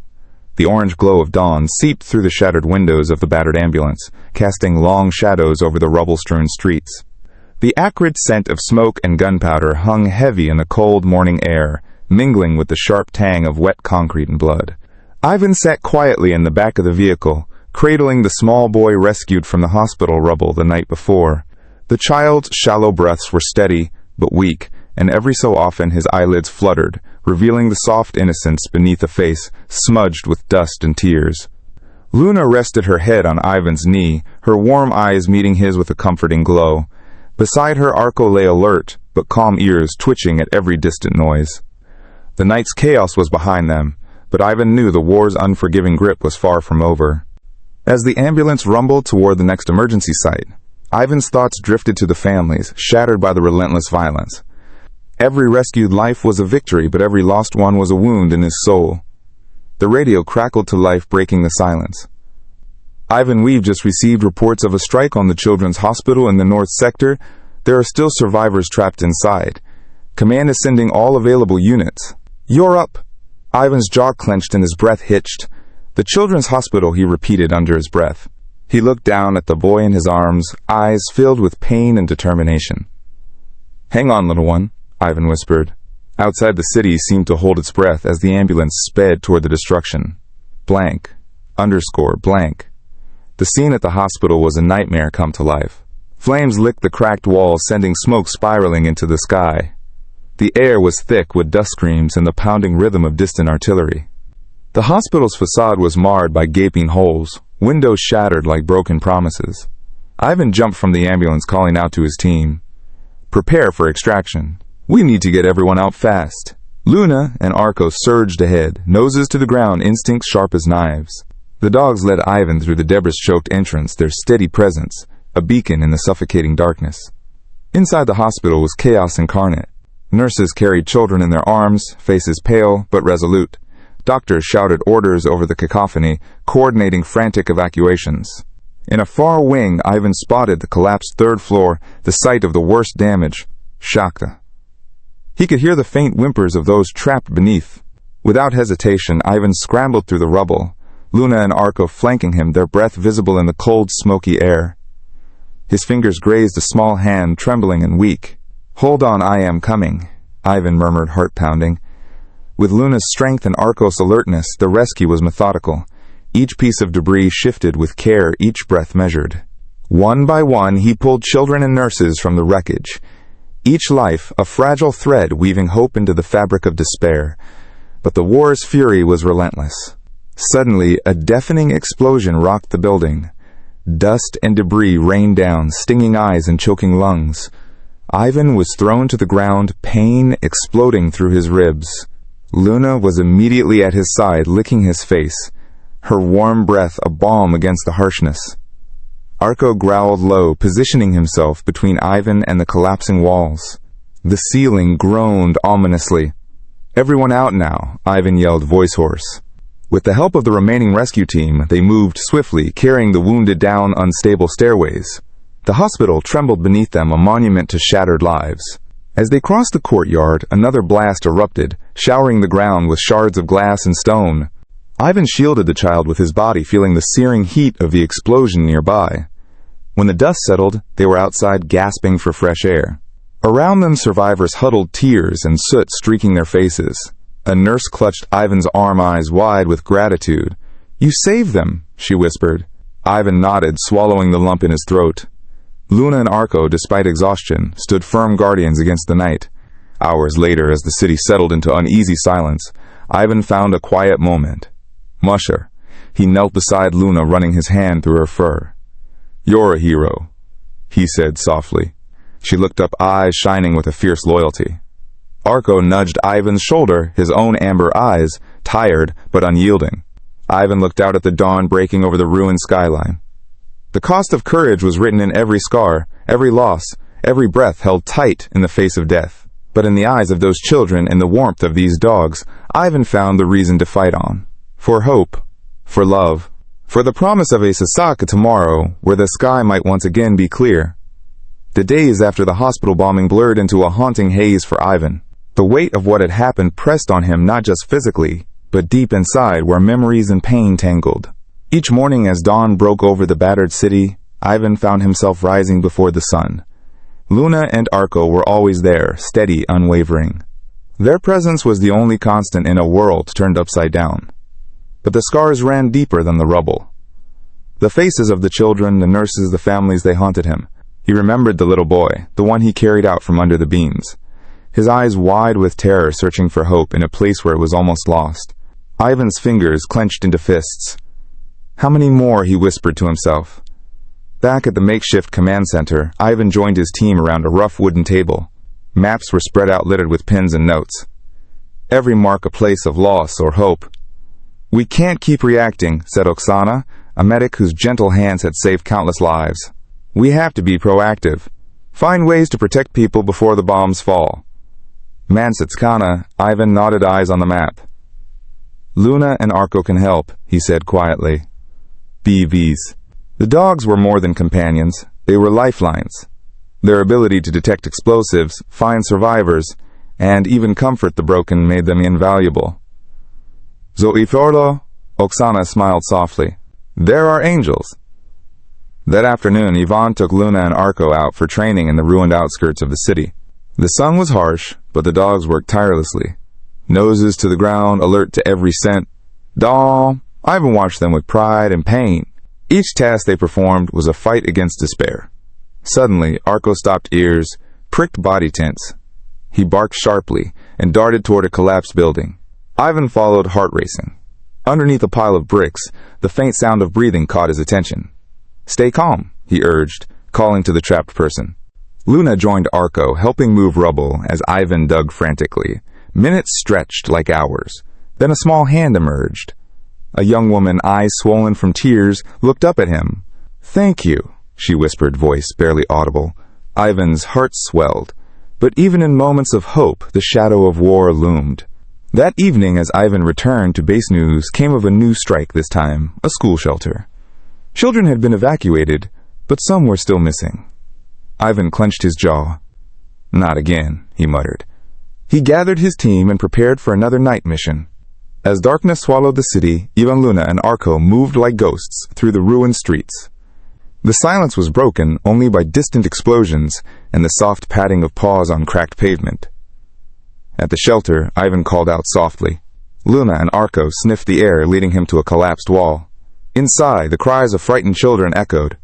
The orange glow of dawn seeped through the shattered windows of the battered ambulance, casting long shadows over the rubble-strewn streets. The acrid scent of smoke and gunpowder hung heavy in the cold morning air, mingling with the sharp tang of wet concrete and blood. Ivan sat quietly in the back of the vehicle, cradling the small boy rescued from the hospital rubble the night before. The child's shallow breaths were steady but weak, and every so often his eyelids fluttered, revealing the soft innocence beneath a face smudged with dust and tears. Luna rested her head on Ivan's knee, her warm eyes meeting his with a comforting glow. Beside her, Arko lay alert, but calm ears twitching at every distant noise. The night's chaos was behind them, but Ivan knew the war's unforgiving grip was far from over. As the ambulance rumbled toward the next emergency site, Ivan's thoughts drifted to the families, shattered by the relentless violence. Every rescued life was a victory, but every lost one was a wound in his soul. The radio crackled to life, breaking the silence. "Ivan, we've just received reports of a strike on the children's hospital in the north sector. There are still survivors trapped inside. Command is sending all available units." "You're up." Ivan's jaw clenched and his breath hitched. "The children's hospital," he repeated under his breath. He looked down at the boy in his arms, eyes filled with pain and determination. "Hang on, little one," Ivan whispered. Outside the city seemed to hold its breath as the ambulance sped toward the destruction. Blank. Blank. The scene at the hospital was a nightmare come to life. Flames licked the cracked walls, sending smoke spiraling into the sky. The air was thick with dust screams and the pounding rhythm of distant artillery. The hospital's facade was marred by gaping holes, windows shattered like broken promises. Ivan jumped from the ambulance, calling out to his team, "Prepare for extraction. We need to get everyone out fast." Luna and Arko surged ahead, noses to the ground, instincts sharp as knives. The dogs led Ivan through the debris-choked entrance, their steady presence, a beacon in the suffocating darkness. Inside the hospital was chaos incarnate. Nurses carried children in their arms, faces pale but resolute. Doctors shouted orders over the cacophony, coordinating frantic evacuations. In a far wing, Ivan spotted the collapsed third floor, the site of the worst damage. Shakta. He could hear the faint whimpers of those trapped beneath. Without hesitation, Ivan scrambled through the rubble, Luna and Arko flanking him, their breath visible in the cold, smoky air. His fingers grazed a small hand, trembling and weak. "Hold on, I am coming," Ivan murmured, heart-pounding. With Luna's strength and Arko's alertness, the rescue was methodical. Each piece of debris shifted with care, each breath measured. One by one, he pulled children and nurses from the wreckage. Each life, a fragile thread weaving hope into the fabric of despair. But the war's fury was relentless. Suddenly, a deafening explosion rocked the building. Dust and debris rained down, stinging eyes and choking lungs. Ivan was thrown to the ground, pain exploding through his ribs. Luna was immediately at his side, licking his face, her warm breath a balm against the harshness. Arko growled low, positioning himself between Ivan and the collapsing walls. The ceiling groaned ominously. "Everyone out now," Ivan yelled, voice hoarse. With the help of the remaining rescue team, they moved swiftly, carrying the wounded down unstable stairways. The hospital trembled beneath them, a monument to shattered lives. As they crossed the courtyard, another blast erupted, showering the ground with shards of glass and stone. Ivan shielded the child with his body, feeling the searing heat of the explosion nearby. When the dust settled, they were outside gasping for fresh air. Around them, survivors huddled, tears and soot streaking their faces. A nurse clutched Ivan's arm, eyes wide with gratitude. "You saved them," she whispered. Ivan nodded, swallowing the lump in his throat. Luna and Arko, despite exhaustion, stood firm guardians against the night. Hours later, as the city settled into uneasy silence, Ivan found a quiet moment. "Musher." He knelt beside Luna, running his hand through her fur. "You're a hero," he said softly. She looked up, eyes shining with a fierce loyalty. Arko nudged Ivan's shoulder, his own amber eyes, tired but unyielding. Ivan looked out at the dawn breaking over the ruined skyline. The cost of courage was written in every scar, every loss, every breath held tight in the face of death. But in the eyes of those children and the warmth of these dogs, Ivan found the reason to fight on. For hope, for love, for the promise of a Sasaka tomorrow where the sky might once again be clear. The days after the hospital bombing blurred into a haunting haze for Ivan. The weight of what had happened pressed on him, not just physically, but deep inside where memories and pain tangled. Each morning as dawn broke over the battered city, Ivan found himself rising before the sun. Luna and Arko were always there, steady, unwavering. Their presence was the only constant in a world turned upside down. But the scars ran deeper than the rubble. The faces of the children, the nurses, the families, they haunted him. He remembered the little boy, the one he carried out from under the beams. His eyes wide with terror, searching for hope in a place where it was almost lost. Ivan's fingers clenched into fists. "How many more?" he whispered to himself. Back at the makeshift command center, Ivan joined his team around a rough wooden table. Maps were spread out littered with pins and notes. Every mark a place of loss or hope. "We can't keep reacting," said Oksana, a medic whose gentle hands had saved countless lives. "We have to be proactive. Find ways to protect people before the bombs fall." Mansitskana, Ivan nodded, eyes on the map. "Luna and Arko can help," he said quietly. BVs. The dogs were more than companions. They were lifelines. Their ability to detect explosives, find survivors, and even comfort the broken made them invaluable. "Zoiforlo," Oksana smiled softly. "There are angels." That afternoon, Ivan took Luna and Arko out for training in the ruined outskirts of the city. The sun was harsh, but the dogs worked tirelessly. Noses to the ground, alert to every scent. Ivan watched them with pride and pain. Each task they performed was a fight against despair. Suddenly, Arko stopped, ears, pricked, body tense. He barked sharply and darted toward a collapsed building. Ivan followed, heart racing. Underneath a pile of bricks, the faint sound of breathing caught his attention. "Stay calm," he urged, calling to the trapped person. Luna joined Arko, helping move rubble as Ivan dug frantically. Minutes stretched like hours. Then a small hand emerged. A young woman, eyes swollen from tears, looked up at him. "Thank you," she whispered, voice barely audible. Ivan's heart swelled. But even in moments of hope, the shadow of war loomed. That evening, as Ivan returned to base, news came of a new strike, this time a school shelter. Children had been evacuated, but some were still missing. Ivan clenched his jaw. "Not again," he muttered. He gathered his team and prepared for another night mission. As darkness swallowed the city, Ivan, Luna, and Arko moved like ghosts through the ruined streets. The silence was broken only by distant explosions and the soft padding of paws on cracked pavement. At the shelter, Ivan called out softly. Luna and Arko sniffed the air, leading him to a collapsed wall. Inside, the cries of frightened children echoed.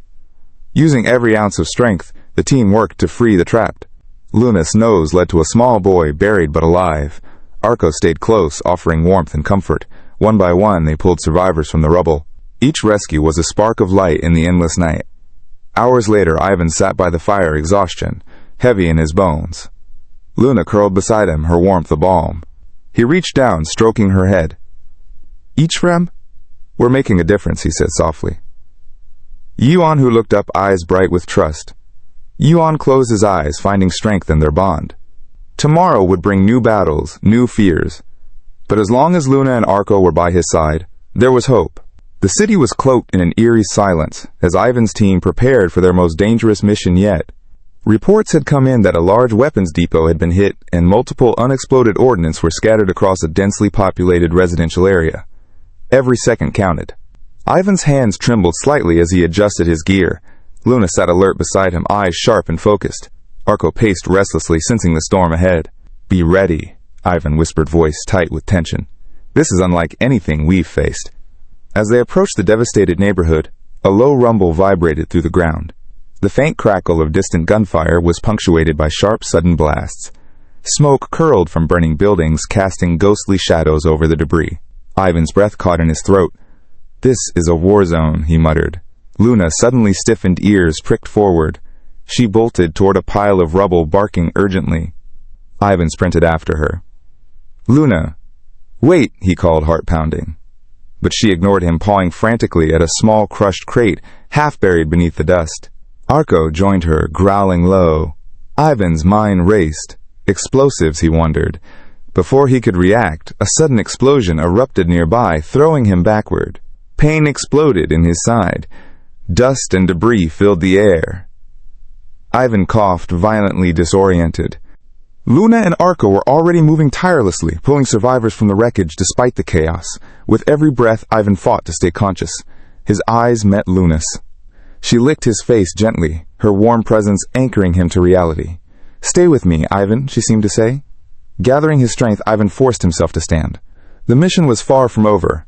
Using every ounce of strength, the team worked to free the trapped. Luna's nose led to a small boy buried but alive. Arko stayed close, offering warmth and comfort. One by one, they pulled survivors from the rubble. Each rescue was a spark of light in the endless night. Hours later, Ivan sat by the fire, exhaustion heavy in his bones. Luna curled beside him, her warmth a balm. He reached down, stroking her head. "Each frem? We're making a difference," he said softly. Yuan, who looked up, eyes bright with trust. Yuan closed his eyes, finding strength in their bond. Tomorrow would bring new battles, new fears. But as long as Luna and Arko were by his side, there was hope. The city was cloaked in an eerie silence as Ivan's team prepared for their most dangerous mission yet. Reports had come in that a large weapons depot had been hit and multiple unexploded ordnance were scattered across a densely populated residential area. Every second counted. Ivan's hands trembled slightly as he adjusted his gear. Luna sat alert beside him, eyes sharp and focused. Arko paced restlessly, sensing the storm ahead. "Be ready," Ivan whispered, voice tight with tension. "This is unlike anything we've faced." As they approached the devastated neighborhood, a low rumble vibrated through the ground. The faint crackle of distant gunfire was punctuated by sharp, sudden blasts. Smoke curled from burning buildings, casting ghostly shadows over the debris. Ivan's breath caught in his throat. "This is a war zone," he muttered. Luna, suddenly stiffened ears pricked forward. She bolted toward a pile of rubble, barking urgently. Ivan sprinted after her. "Luna, wait," he called, heart pounding. But she ignored him, pawing frantically at a small crushed crate, half buried beneath the dust. Arko joined her, growling low. Ivan's mind raced. Explosives, he wondered. Before he could react, a sudden explosion erupted nearby, throwing him backward. Pain exploded in his side. Dust and debris filled the air. Ivan coughed, violently disoriented. Luna and Arko were already moving tirelessly, pulling survivors from the wreckage despite the chaos. With every breath, Ivan fought to stay conscious. His eyes met Luna's. She licked his face gently, her warm presence anchoring him to reality. "Stay with me, Ivan," she seemed to say. Gathering his strength, Ivan forced himself to stand. The mission was far from over.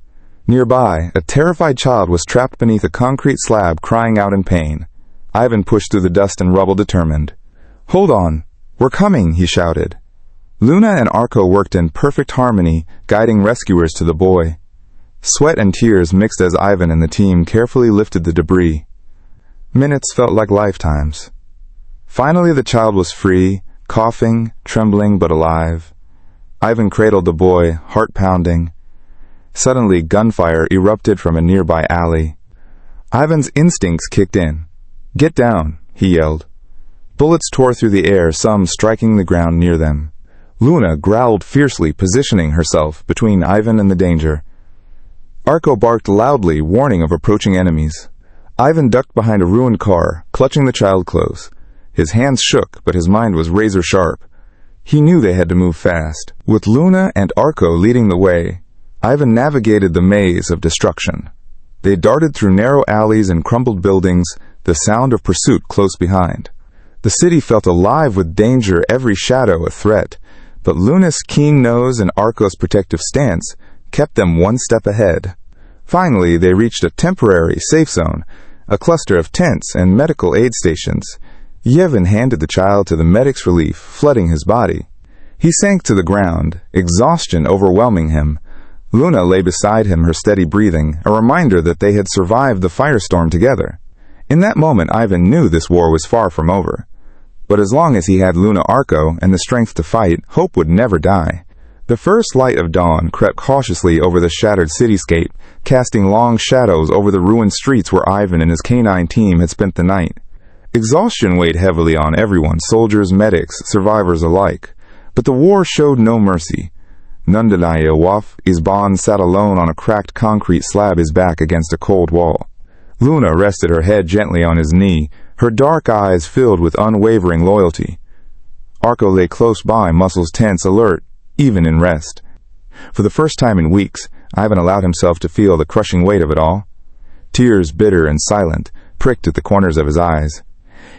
Nearby, a terrified child was trapped beneath a concrete slab, crying out in pain. Ivan pushed through the dust and rubble, determined. "Hold on. We're coming," he shouted. Luna and Arko worked in perfect harmony, guiding rescuers to the boy. Sweat and tears mixed as Ivan and the team carefully lifted the debris. Minutes felt like lifetimes. Finally, the child was free, coughing, trembling, but alive. Ivan cradled the boy, heart pounding. Suddenly, gunfire erupted from a nearby alley. Ivan's instincts kicked in. "Get down," he yelled. Bullets tore through the air, some striking the ground near them. Luna growled fiercely, positioning herself between Ivan and the danger. Arko barked loudly, warning of approaching enemies. Ivan ducked behind a ruined car, clutching the child close. His hands shook, but his mind was razor sharp. He knew they had to move fast. With Luna and Arko leading the way, Ivan navigated the maze of destruction. They darted through narrow alleys and crumbled buildings, the sound of pursuit close behind. The city felt alive with danger, every shadow a threat, but Luna's keen nose and Arko's protective stance kept them one step ahead. Finally, they reached a temporary safe zone, a cluster of tents and medical aid stations. Yevon handed the child to the medic's relief, flooding his body. He sank to the ground, exhaustion overwhelming him. Luna lay beside him, her steady breathing, a reminder that they had survived the firestorm together. In that moment, Ivan knew this war was far from over. But as long as he had Luna, Arko, and the strength to fight, hope would never die. The first light of dawn crept cautiously over the shattered cityscape, casting long shadows over the ruined streets where Ivan and his canine team had spent the night. Exhaustion weighed heavily on everyone, soldiers, medics, survivors alike. But the war showed no mercy. Nundanaye Waf Isban sat alone on a cracked concrete slab, his back against a cold wall. Luna rested her head gently on his knee, her dark eyes filled with unwavering loyalty. Arko lay close by, muscles tense, alert, even in rest. For the first time in weeks, Ivan allowed himself to feel the crushing weight of it all. Tears, bitter and silent, pricked at the corners of his eyes.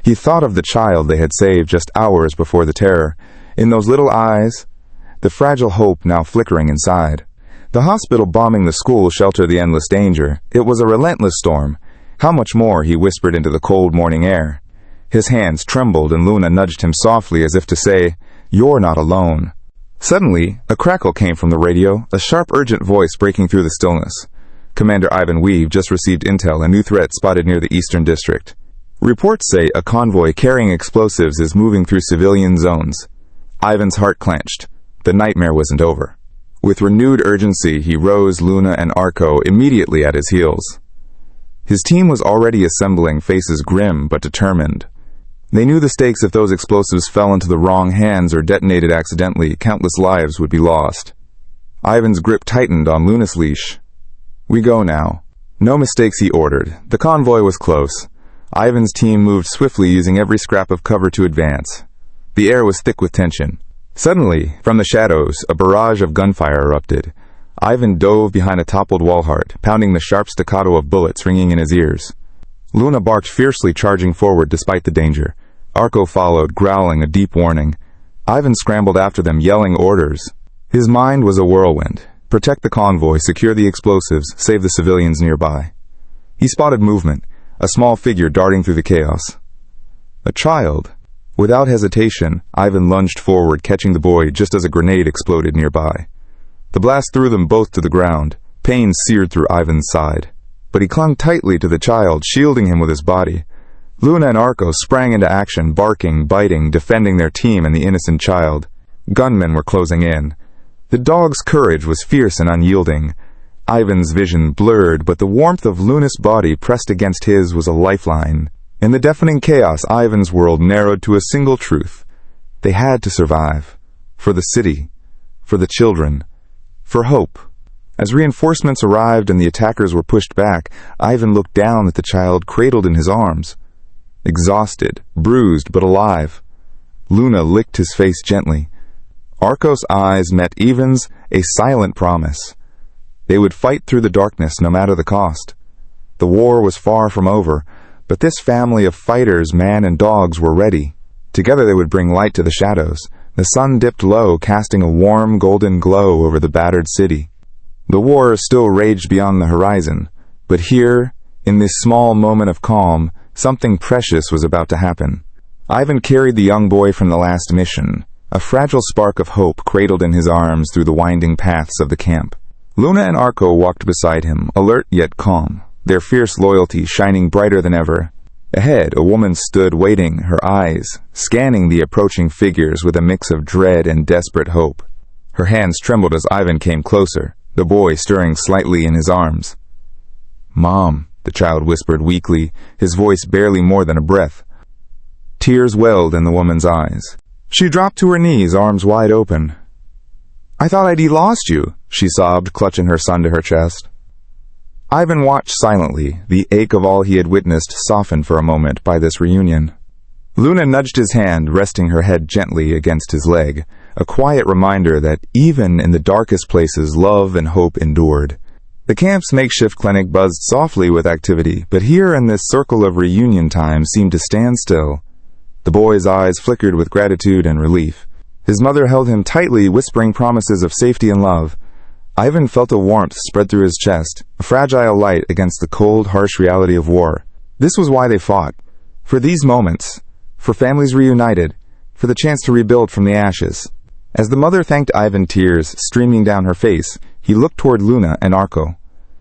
He thought of the child they had saved just hours before the terror. In those little eyes, the fragile hope now flickering inside. The hospital bombing the school sheltered the endless danger. It was a relentless storm. How much more, he whispered into the cold morning air. His hands trembled and Luna nudged him softly as if to say, "You're not alone." Suddenly, a crackle came from the radio, a sharp, urgent voice breaking through the stillness. Commander Ivan Weave just received intel, a new threat spotted near the Eastern District. Reports say a convoy carrying explosives is moving through civilian zones. Ivan's heart clenched. The nightmare wasn't over. With renewed urgency, he rose, Luna and Arko immediately at his heels. His team was already assembling, faces grim but determined. They knew the stakes. If those explosives fell into the wrong hands or detonated accidentally, countless lives would be lost. Ivan's grip tightened on Luna's leash. "We go now." No mistakes, he ordered. The convoy was close. Ivan's team moved swiftly, using every scrap of cover to advance. The air was thick with tension. Suddenly, from the shadows, a barrage of gunfire erupted. Ivan dove behind a toppled Walhart, pounding the sharp staccato of bullets ringing in his ears. Luna barked fiercely, charging forward despite the danger. Arko followed, growling a deep warning. Ivan scrambled after them, yelling orders. His mind was a whirlwind. Protect the convoy, secure the explosives, save the civilians nearby. He spotted movement, a small figure darting through the chaos. A child. Without hesitation, Ivan lunged forward, catching the boy just as a grenade exploded nearby. The blast threw them both to the ground. Pain seared through Ivan's side. But he clung tightly to the child, shielding him with his body. Luna and Arko sprang into action, barking, biting, defending their team and the innocent child. Gunmen were closing in. The dog's courage was fierce and unyielding. Ivan's vision blurred, but the warmth of Luna's body pressed against his was a lifeline. In the deafening chaos, Ivan's world narrowed to a single truth. They had to survive. For the city. For the children. For hope. As reinforcements arrived and the attackers were pushed back, Ivan looked down at the child cradled in his arms. Exhausted, bruised, but alive. Luna licked his face gently. Arko's eyes met Ivan's, a silent promise. They would fight through the darkness no matter the cost. The war was far from over, but this family of fighters, man and dogs, were ready. Together they would bring light to the shadows. The sun dipped low, casting a warm, golden glow over the battered city. The war still raged beyond the horizon, but here, in this small moment of calm, something precious was about to happen. Ivan carried the young boy from the last mission, a fragile spark of hope cradled in his arms through the winding paths of the camp. Luna and Arko walked beside him, alert yet calm, their fierce loyalty shining brighter than ever. Ahead, a woman stood waiting, her eyes scanning the approaching figures with a mix of dread and desperate hope. Her hands trembled as Ivan came closer, the boy stirring slightly in his arms. "Mom," the child whispered weakly, his voice barely more than a breath. Tears welled in the woman's eyes. She dropped to her knees, arms wide open. "I thought I'd lost you," she sobbed, clutching her son to her chest. Ivan watched silently, the ache of all he had witnessed softened for a moment by this reunion. Luna nudged his hand, resting her head gently against his leg, a quiet reminder that even in the darkest places, love and hope endured. The camp's makeshift clinic buzzed softly with activity, but here in this circle of reunion time seemed to stand still. The boy's eyes flickered with gratitude and relief. His mother held him tightly, whispering promises of safety and love. Ivan felt a warmth spread through his chest, a fragile light against the cold, harsh reality of war. This was why they fought. For these moments. For families reunited. For the chance to rebuild from the ashes. As the mother thanked Ivan, tears streaming down her face, he looked toward Luna and Arko.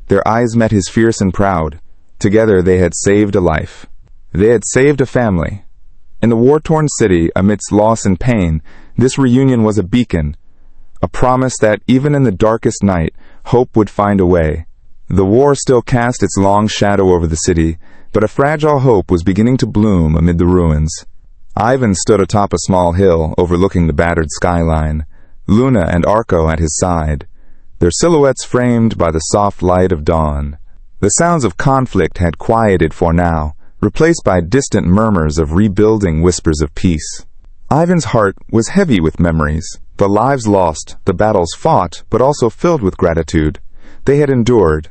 Their eyes met his fierce and proud. Together they had saved a life. They had saved a family. In the war-torn city, amidst loss and pain, this reunion was a beacon. a promise that even in the darkest night, hope would find a way. The war still cast its long shadow over the city, but a fragile hope was beginning to bloom amid the ruins. Ivan stood atop a small hill overlooking the battered skyline, Luna and Arco at his side, their silhouettes framed by the soft light of dawn. The sounds of conflict had quieted for now, replaced by distant murmurs of rebuilding whispers of peace. Ivan's heart was heavy with memories, the lives lost, the battles fought, but also filled with gratitude. They had endured.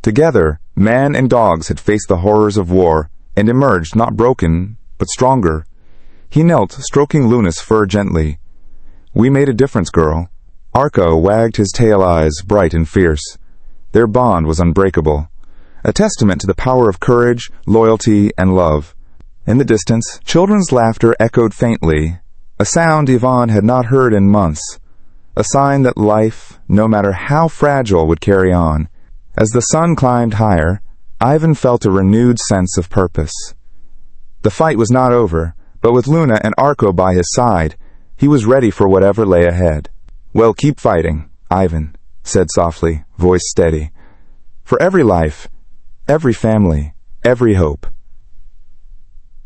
Together, man and dogs had faced the horrors of war and emerged not broken, but stronger. He knelt, stroking Luna's fur gently. "We made a difference, girl." Arco wagged his tail eyes, bright and fierce. Their bond was unbreakable, a testament to the power of courage, loyalty, and love. In the distance, children's laughter echoed faintly, a sound Yvonne had not heard in months, a sign that life, no matter how fragile, would carry on. As the sun climbed higher, Ivan felt a renewed sense of purpose. The fight was not over, but with Luna and Arco by his side, he was ready for whatever lay ahead. "Well, keep fighting," Ivan said softly, voice steady. "For every life, every family, every hope."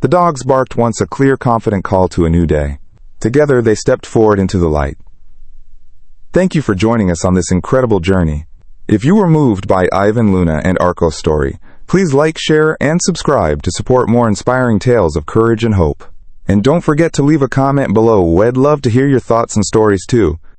The dogs barked once a clear, confident call to a new day. Together they stepped forward into the light. Thank you for joining us on this incredible journey. If you were moved by Ivan, Luna, and Arco's story, please like, share, and subscribe to support more inspiring tales of courage and hope. And don't forget to leave a comment below. We'd love to hear your thoughts and stories too.